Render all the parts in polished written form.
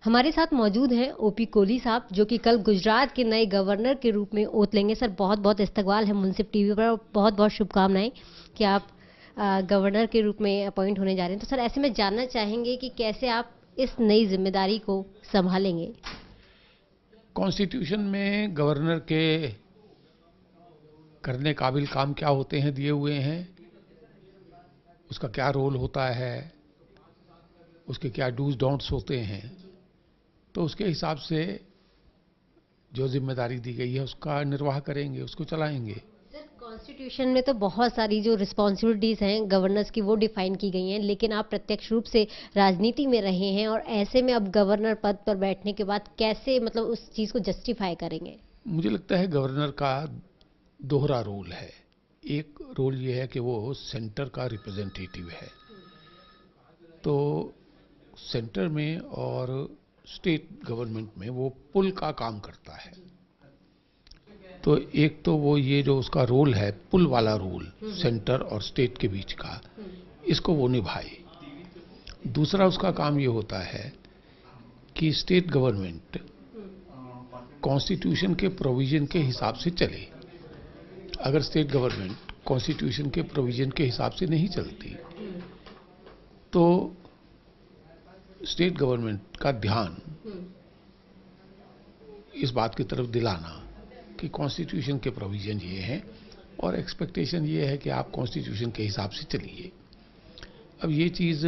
हमारे साथ मौजूद हैं ओपी कोहली साहब, जो कि कल गुजरात के नए गवर्नर के रूप में ओथ लेंगे। सर, बहुत बहुत इस्तकबाल है मुनसिफ टीवी पर और बहुत बहुत शुभकामनाएं कि आप गवर्नर के रूप में अपॉइंट होने जा रहे हैं। तो सर, ऐसे में जानना चाहेंगे कि कैसे आप इस नई जिम्मेदारी को संभालेंगे। कॉन्स्टिट्यूशन में गवर्नर के करने काबिल काम क्या होते हैं दिए हुए हैं, उसका क्या रोल होता है, उसके क्या डूज डोंट्स होते हैं, तो उसके हिसाब से जो जिम्मेदारी दी गई है उसका निर्वाह करेंगे, उसको चलाएंगे। सर, कॉन्स्टिट्यूशन में तो बहुत सारी जो रिस्पॉन्सिबिलिटीज हैं गवर्नर्स की वो डिफाइन की गई हैं, लेकिन आप प्रत्यक्ष रूप से राजनीति में रहे हैं और ऐसे में अब गवर्नर पद पर बैठने के बाद कैसे मतलब उस चीज़ को जस्टिफाई करेंगे। मुझे लगता है गवर्नर का दोहरा रोल है। एक रोल ये है कि वो सेंटर का रिप्रेजेंटेटिव है, तो सेंटर में और स्टेट गवर्नमेंट में वो पुल का काम करता है। तो एक तो वो ये जो उसका रोल है, पुल वाला रोल सेंटर और स्टेट के बीच का, इसको वो निभाए। दूसरा उसका काम ये होता है कि स्टेट गवर्नमेंट कॉन्स्टिट्यूशन के प्रोविजन के हिसाब से चले। अगर स्टेट गवर्नमेंट कॉन्स्टिट्यूशन के प्रोविजन के हिसाब से नहीं चलती तो स्टेट गवर्नमेंट का ध्यान इस बात की तरफ दिलाना कि कॉन्स्टिट्यूशन के प्रोविजन ये हैं और एक्सपेक्टेशन ये है कि आप कॉन्स्टिट्यूशन के हिसाब से चलिए। अब ये चीज़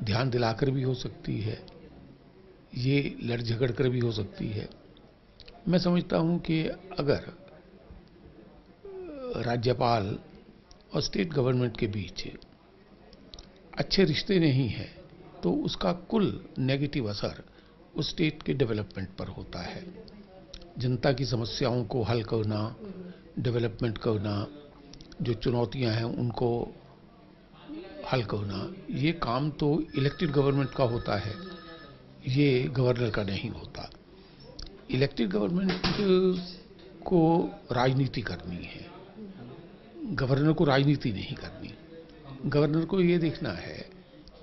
ध्यान दिलाकर भी हो सकती है, ये लड़ झगड़ कर भी हो सकती है। मैं समझता हूँ कि अगर राज्यपाल और स्टेट गवर्नमेंट के बीच अच्छे रिश्ते नहीं हैं तो उसका कुल नेगेटिव असर उस स्टेट के डेवलपमेंट पर होता है। जनता की समस्याओं को हल करना, डेवलपमेंट करना, जो चुनौतियां हैं उनको हल करना, ये काम तो इलेक्टेड गवर्नमेंट का होता है, ये गवर्नर का नहीं होता। इलेक्टेड गवर्नमेंट को राजनीति करनी है, गवर्नर को राजनीति नहीं करनी। गवर्नर को ये देखना है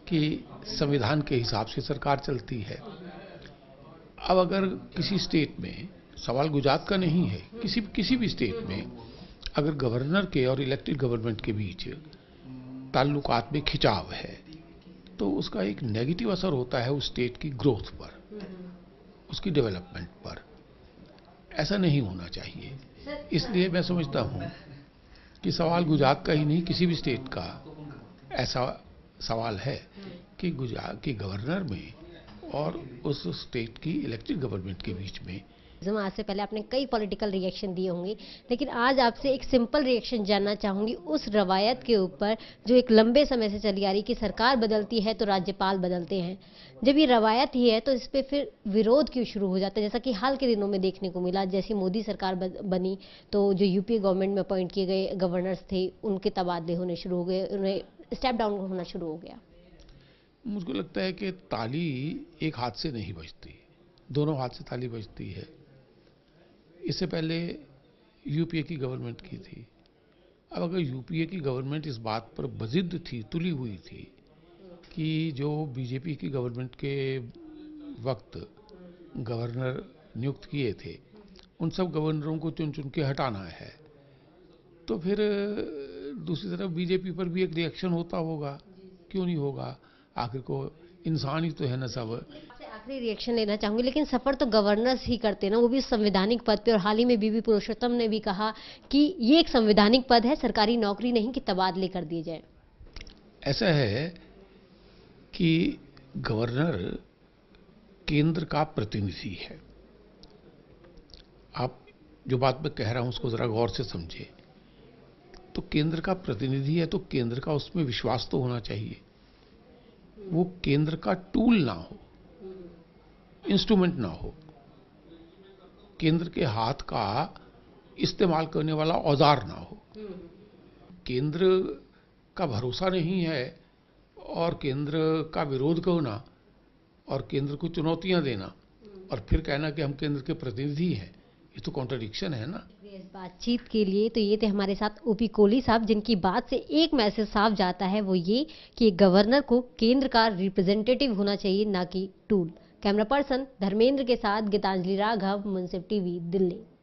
कि संविधान के हिसाब से सरकार चलती है। अब अगर किसी स्टेट में, सवाल गुजरात का नहीं है, किसी भी स्टेट में अगर गवर्नर के और इलेक्टेड गवर्नमेंट के बीच ताल्लुकात में खिंचाव है तो उसका एक नेगेटिव असर होता है उस स्टेट की ग्रोथ पर, उसकी डेवलपमेंट पर। ऐसा नहीं होना चाहिए। इसलिए मैं समझता हूँ कि सवाल गुजरात का ही नहीं, किसी भी स्टेट का ऐसा सवाल है कि गुजरात के गवर्नर में और उस स्टेट की इलेक्टेड गवर्नमेंट के बीच में। आज से पहले आपने कई पॉलिटिकल रिएक्शन दिए होंगे, लेकिन आज आपसे एक सिंपल रिएक्शन जानना चाहूंगी उस रवायत के ऊपर जो एक लंबे समय से चली आ रही कि सरकार बदलती है तो राज्यपाल बदलते हैं। जब ये रवायत ही है तो इस पे फिर विरोध क्यों शुरू हो जाता है, जैसा कि हाल के दिनों में देखने को मिला। जैसे मोदी सरकार बनी तो जो यूपीए गवर्नमेंट में अपॉइंट किए गए गवर्नर्स थे उनके तबादले होने शुरू हो गए, उन्हें स्टेप डाउन होना शुरू हो गया। मुझको लगता है कि ताली एक हाथ से नहीं बजती, दोनों हाथ से ताली बजती है। इससे पहले यूपीए की गवर्नमेंट की थी। अब अगर यूपीए की गवर्नमेंट इस बात पर बजिद थी, तुली हुई थी कि जो बीजेपी की गवर्नमेंट के वक्त गवर्नर नियुक्त किए थे उन सब गवर्नरों को चुन चुन के हटाना है, तो फिर दूसरी तरफ बीजेपी पर भी एक रिएक्शन होता होगा। क्यों नहीं होगा, आखिर को इंसान ही तो है ना सब। आखिरी रिएक्शन लेना चाहूंगी, लेकिन सफर तो गवर्नर्स ही करते ना, वो भी संवैधानिक पद पे। और हाल ही में बीबी पुरुषोत्तम ने भी कहा कि ये एक संवैधानिक पद है, सरकारी नौकरी नहीं कि तबादले कर दिए जाए। ऐसा है कि गवर्नर केंद्र का प्रतिनिधि है। आप जो बात मैं कह रहा हूं उसको जरा गौर से समझे। तो केंद्र का प्रतिनिधि है तो केंद्र का उसमें विश्वास तो होना चाहिए। वो केंद्र का टूल ना हो, इंस्ट्रूमेंट ना हो, केंद्र के हाथ का इस्तेमाल करने वाला औजार ना हो। केंद्र का भरोसा नहीं है और केंद्र का विरोध करना और केंद्र को चुनौतियां देना और फिर कहना कि हम केंद्र के प्रतिनिधि हैं, ये तो कॉन्ट्रडिक्शन है ना। इस बातचीत के लिए तो ये थे हमारे साथ ओपी कोहली साहब, जिनकी बात से एक मैसेज साफ जाता है, वो ये कि गवर्नर को केंद्र का रिप्रेजेंटेटिव होना चाहिए, ना कि टूल। कैमरा पर्सन धर्मेंद्र के साथ गीतांजलि राघव, मुंसिफ टीवी, दिल्ली।